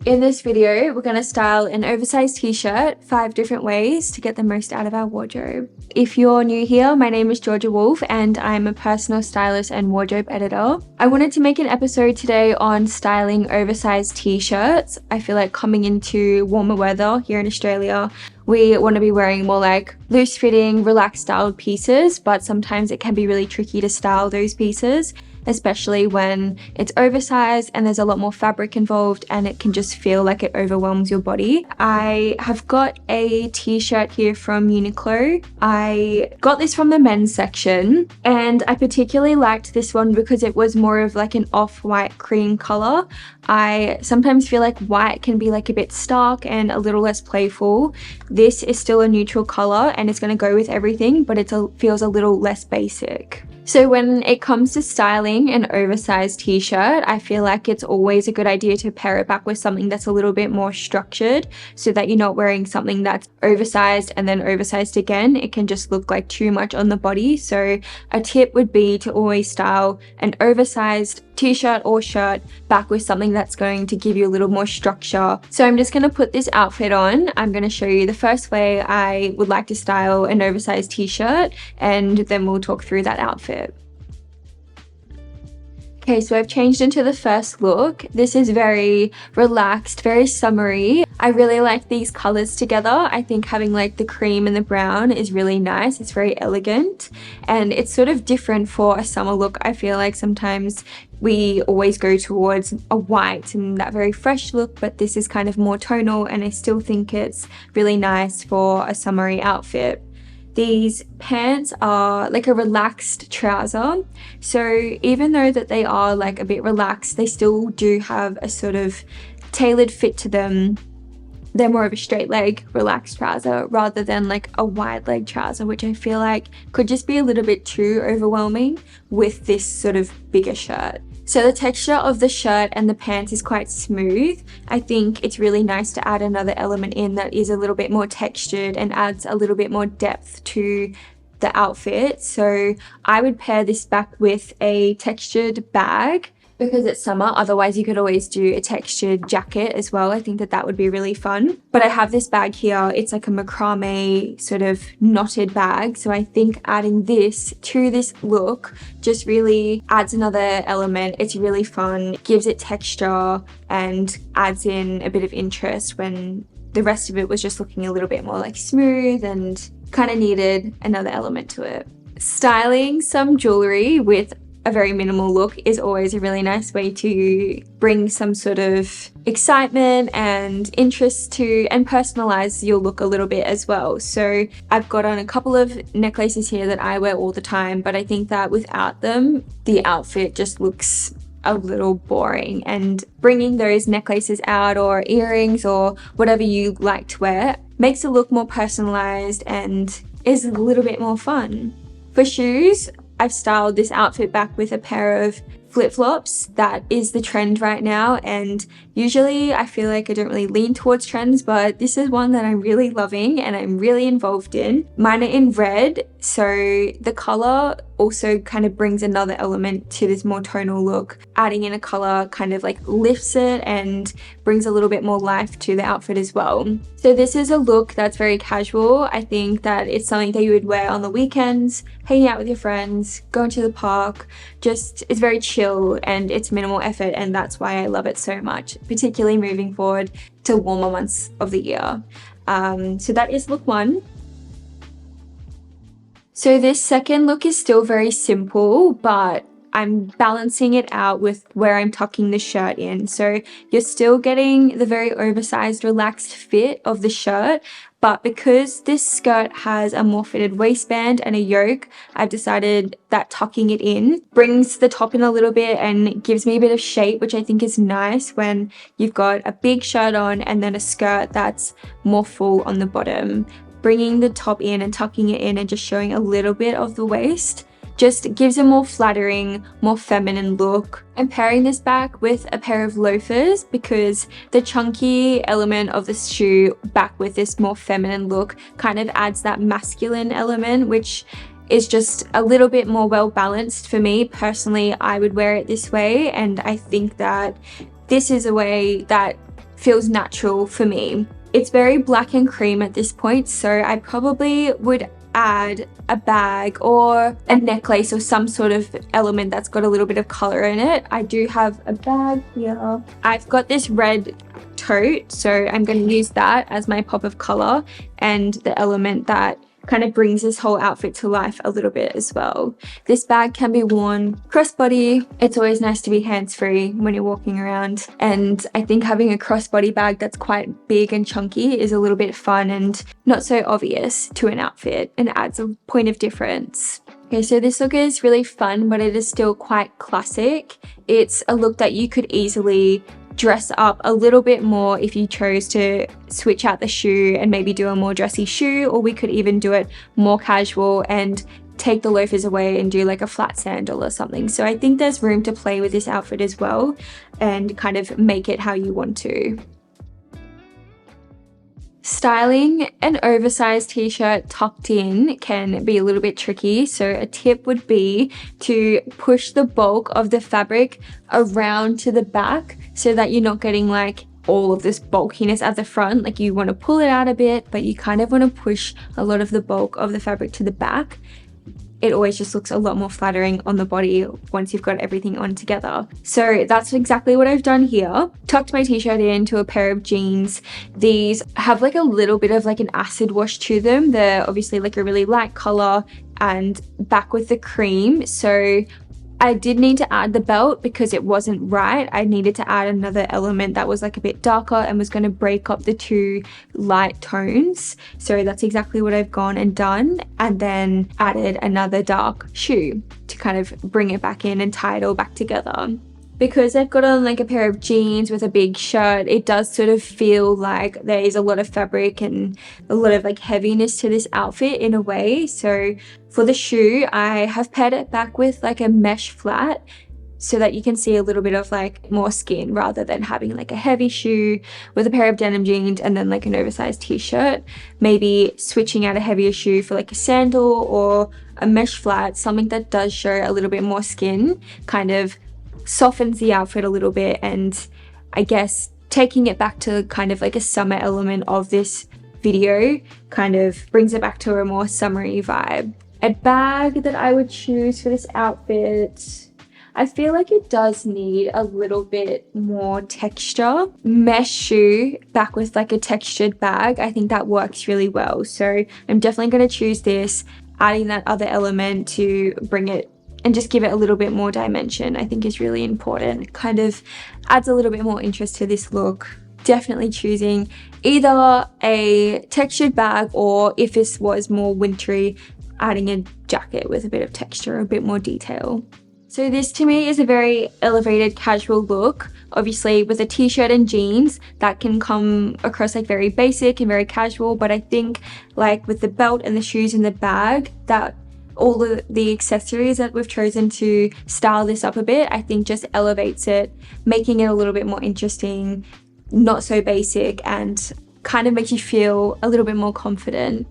In this video, we're going to style an oversized t-shirt 5 different ways to get the most out of our wardrobe. If you're new here, my name is Georgia Wolf and I'm a personal stylist and wardrobe editor. I wanted to make an episode today on styling oversized t-shirts. I feel like coming into warmer weather here in Australia, we want to be wearing more like loose fitting, relaxed styled pieces, but sometimes it can be really tricky to style those pieces, especially when it's oversized and there's a lot more fabric involved and it can just feel like it overwhelms your body. I have got a t-shirt here from Uniqlo. I got this from the men's section and I particularly liked this one because it was more of like an off-white cream color. I sometimes feel like white can be like a bit stark and a little less playful. This is still a neutral color and it's going to go with everything, but it feels a little less basic. So when it comes to styling an oversized t-shirt, I feel like it's always a good idea to pair it back with something that's a little bit more structured so that you're not wearing something that's oversized and then oversized again. It can just look like too much on the body. So a tip would be to always style an oversized t-shirt or shirt back with something that's going to give you a little more structure. So I'm just going to put this outfit on. I'm going to show you the first way I would like to style an oversized t-shirt and then we'll talk through that outfit. Okay, so I've changed into the first look. This is very relaxed, very summery. I really like these colors together. I think having like the cream and the brown is really nice. It's very elegant and it's sort of different for a summer look. I feel like sometimes we always go towards a white and that very fresh look, but this is kind of more tonal and I still think it's really nice for a summery outfit. These pants are like a relaxed trouser, so even though that they are like a bit relaxed, they still do have a sort of tailored fit to them. They're more of a straight leg relaxed trouser rather than like a wide leg trouser, which I feel like could just be a little bit too overwhelming with this sort of bigger shirt. So the texture of the shirt and the pants is quite smooth. I think it's really nice to add another element in that is a little bit more textured and adds a little bit more depth to the outfit. So I would pair this back with a textured bag because it's summer. Otherwise you could always do a textured jacket as well. I think that that would be really fun. But I have this bag here. It's like a macrame sort of knotted bag. So I think adding this to this look just really adds another element. It's really fun, gives it texture and adds in a bit of interest when the rest of it was just looking a little bit more like smooth and kind of needed another element to it. Styling some jewelry with a very minimal look is always a really nice way to bring some sort of excitement and interest to and personalize your look a little bit as well. So I've got on a couple of necklaces here that I wear all the time, but I think that without them, the outfit just looks a little boring, and bringing those necklaces out or earrings or whatever you like to wear makes it look more personalized and is a little bit more fun. For shoes, I've styled this outfit back with a pair of flip-flops. That is the trend right now, and usually I feel like I don't really lean towards trends, but this is one that I'm really loving and I'm really involved in. Mine are in red, so the color also kind of brings another element to this more tonal look. Adding in a color kind of like lifts it and brings a little bit more life to the outfit as well. So this is a look that's very casual. I think that it's something that you would wear on the weekends, hanging out with your friends, going to the park. Just it's very chill and it's minimal effort, and that's why I love it so much, particularly moving forward to warmer months of the year. So that is look one. So this second look is still very simple, but I'm balancing it out with where I'm tucking the shirt in. So you're still getting the very oversized, relaxed fit of the shirt, but because this skirt has a more fitted waistband and a yoke, I've decided that tucking it in brings the top in a little bit and gives me a bit of shape, which I think is nice when you've got a big shirt on and then a skirt that's more full on the bottom. Bringing the top in and tucking it in and just showing a little bit of the waist just gives a more flattering, more feminine look. I'm pairing this back with a pair of loafers because the chunky element of the shoe back with this more feminine look kind of adds that masculine element, which is just a little bit more well balanced for me. Personally, I would wear it this way, and I think that this is a way that feels natural for me. It's very black and cream at this point, so I probably would add a bag or a necklace or some sort of element that's got a little bit of color in it. I do have a bag here. I've got this red tote, so I'm going to use that as my pop of color and the element that kind of brings this whole outfit to life a little bit as well. This bag can be worn crossbody. It's always nice to be hands-free when you're walking around, and I think having a crossbody bag that's quite big and chunky is a little bit fun and not so obvious to an outfit and adds a point of difference. Okay, so this look is really fun, but it is still quite classic. It's a look that you could easily dress up a little bit more if you chose to switch out the shoe and maybe do a more dressy shoe, or we could even do it more casual and take the loafers away and do like a flat sandal or something. So I think there's room to play with this outfit as well and kind of make it how you want to. Styling an oversized t-shirt tucked in can be a little bit tricky, so a tip would be to push the bulk of the fabric around to the back so that you're not getting like all of this bulkiness at the front. Like you want to pull it out a bit, but you kind of want to push a lot of the bulk of the fabric to the back. It always just looks a lot more flattering on the body once you've got everything on together. So that's exactly what I've done here. Tucked my t-shirt into a pair of jeans. These have like a little bit of like an acid wash to them. They're obviously like a really light color and back with the cream. So I did need to add the belt because it wasn't right. I needed to add another element that was like a bit darker and was going to break up the two light tones. So that's exactly what I've gone and done, and then added another dark shoe to kind of bring it back in and tie it all back together. Because I've got on like a pair of jeans with a big shirt, it does sort of feel like there is a lot of fabric and a lot of like heaviness to this outfit in a way. So for the shoe, I have paired it back with like a mesh flat so that you can see a little bit of like more skin rather than having like a heavy shoe with a pair of denim jeans and then like an oversized t-shirt. Maybe switching out a heavier shoe for like a sandal or a mesh flat, something that does show a little bit more skin, kind of softens the outfit a little bit, and I guess taking it back to kind of like a summer element of this video kind of brings it back to a more summery vibe. A bag that I would choose for this outfit, I feel like it does need a little bit more texture. Mesh shoe back with like a textured bag, I think that works really well. So I'm definitely going to choose this, adding that other element to bring it and just give it a little bit more dimension, I think is really important. It kind of adds a little bit more interest to this look. Definitely choosing either a textured bag, or if this was more wintry, adding a jacket with a bit of texture, a bit more detail. So this to me is a very elevated casual look. Obviously with a t-shirt and jeans, that can come across like very basic and very casual, but I think like with the belt and the shoes and the bag, that all of the accessories that we've chosen to style this up a bit, I think just elevates it, making it a little bit more interesting, not so basic, and kind of makes you feel a little bit more confident.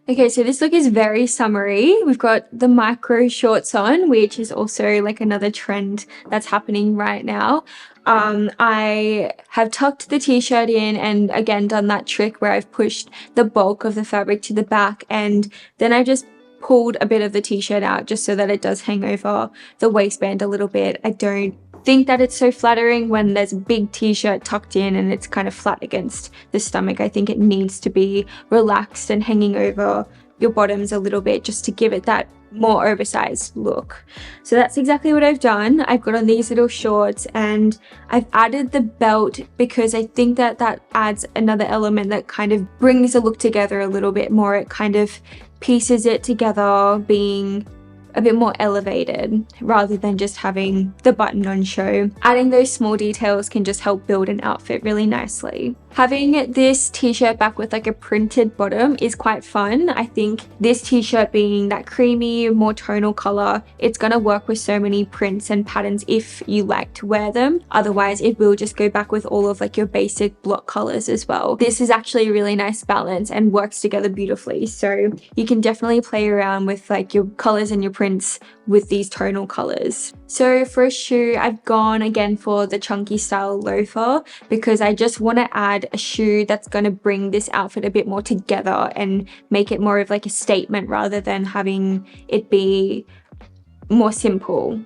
Okay, so this look is very summery. We've got the micro shorts on, which is also like another trend that's happening right now. I have tucked the t-shirt in and again done that trick where I've pushed the bulk of the fabric to the back, and then I just pulled a bit of the t-shirt out just so that it does hang over the waistband a little bit. I don't think that it's so flattering when there's a big t-shirt tucked in and it's kind of flat against the stomach. I think it needs to be relaxed and hanging over your bottoms a little bit just to give it that more oversized look. So that's exactly what I've done. I've got on these little shorts and I've added the belt because I think that that adds another element that kind of brings the look together a little bit more. It kind of pieces it together, being a bit more elevated rather than just having the button on show. Adding those small details can just help build an outfit really nicely. Having this t-shirt back with like a printed bottom is quite fun. I think this t-shirt being that creamy, more tonal color, it's gonna work with so many prints and patterns if you like to wear them. Otherwise, it will just go back with all of like your basic block colors as well. This is actually a really nice balance and works together beautifully. So you can definitely play around with like your colors and your prints with these tonal colors. So for a shoe, I've gone again for the chunky style loafer because I just want to add a shoe that's going to bring this outfit a bit more together and make it more of like a statement rather than having it be more simple.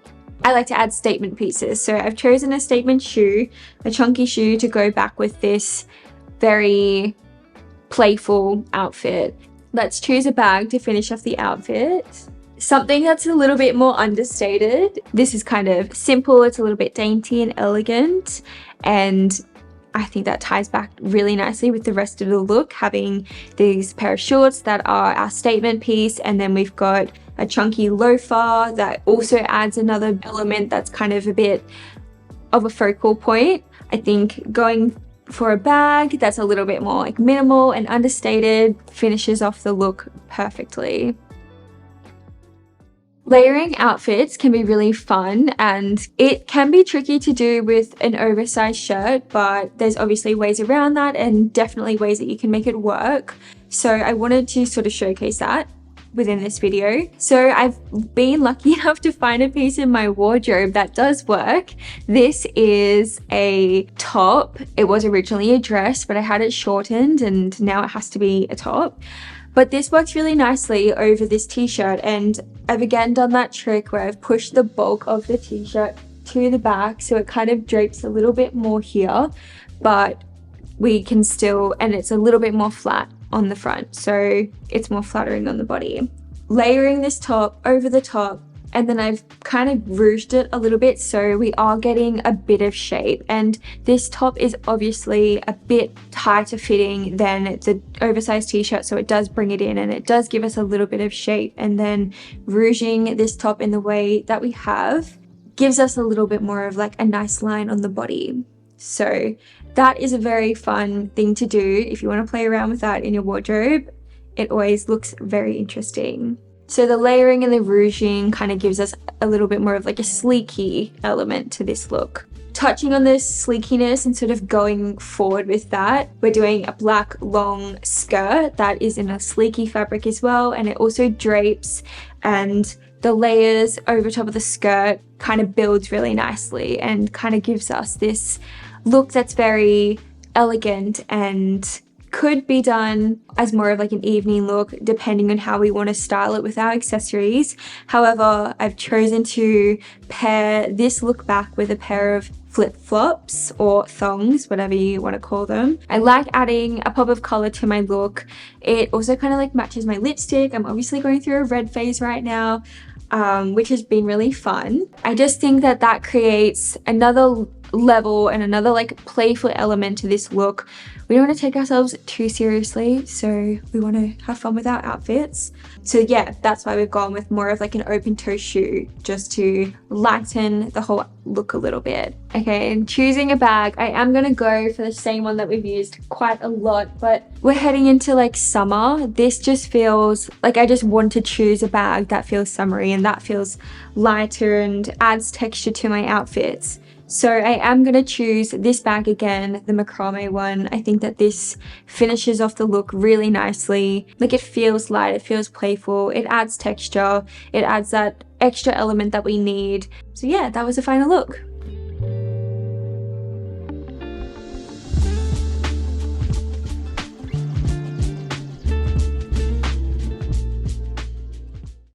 I like to add statement pieces. So I've chosen a statement shoe, a chunky shoe, to go back with this very playful outfit. Let's choose a bag to finish off the outfit. Something that's a little bit more understated. This is kind of simple, it's a little bit dainty and elegant, and I think that ties back really nicely with the rest of the look, having these pair of shorts that are our statement piece, and then we've got a chunky loafer that also adds another element that's kind of a bit of a focal point. I think going for a bag that's a little bit more like minimal and understated finishes off the look perfectly. Layering outfits can be really fun, and it can be tricky to do with an oversized shirt, but there's obviously ways around that and definitely ways that you can make it work. So I wanted to sort of showcase that within this video. So I've been lucky enough to find a piece in my wardrobe that does work. This is a top. It was originally a dress, but I had it shortened and now it has to be a top. But this works really nicely over this t-shirt, and I've again done that trick where I've pushed the bulk of the t-shirt to the back so it kind of drapes a little bit more here, but we can still, and it's a little bit more flat on the front, so it's more flattering on the body. Layering this top over the top, and then I've kind of ruched it a little bit so we are getting a bit of shape, and this top is obviously a bit tighter fitting than the oversized t-shirt, so it does bring it in and it does give us a little bit of shape, and then ruching this top in the way that we have gives us a little bit more of like a nice line on the body. So that is a very fun thing to do if you want to play around with that in your wardrobe. It always looks very interesting. So the layering and the ruching kind of gives us a little bit more of like a sleeky element to this look. Touching on this sleekiness and sort of going forward with that, we're doing a black long skirt that is in a sleeky fabric as well, and it also drapes, and the layers over top of the skirt kind of builds really nicely and kind of gives us this look that's very elegant and could be done as more of like an evening look depending on how we want to style it with our accessories. However, I've chosen to pair this look back with a pair of flip-flops or thongs, whatever you want to call them. I like adding a pop of color to my look. It also kind of like matches my lipstick. I'm obviously going through a red phase right now, which has been really fun. I just think that that creates another level and another like playful element to this look. We don't want to take ourselves too seriously, so we want to have fun with our outfits. So yeah, that's why we've gone with more of like an open toe shoe, just to lighten the whole look a little bit. Okay, and choosing a bag, I am going to go for the same one that we've used quite a lot, but we're heading into like summer. This just feels like I just want to choose a bag that feels summery and that feels lighter and adds texture to my outfits. So I am going to choose this bag again, the macrame one. I think that this finishes off the look really nicely. Like, it feels light, it feels playful, it adds texture, it adds that extra element that we need. So yeah, that was the final look.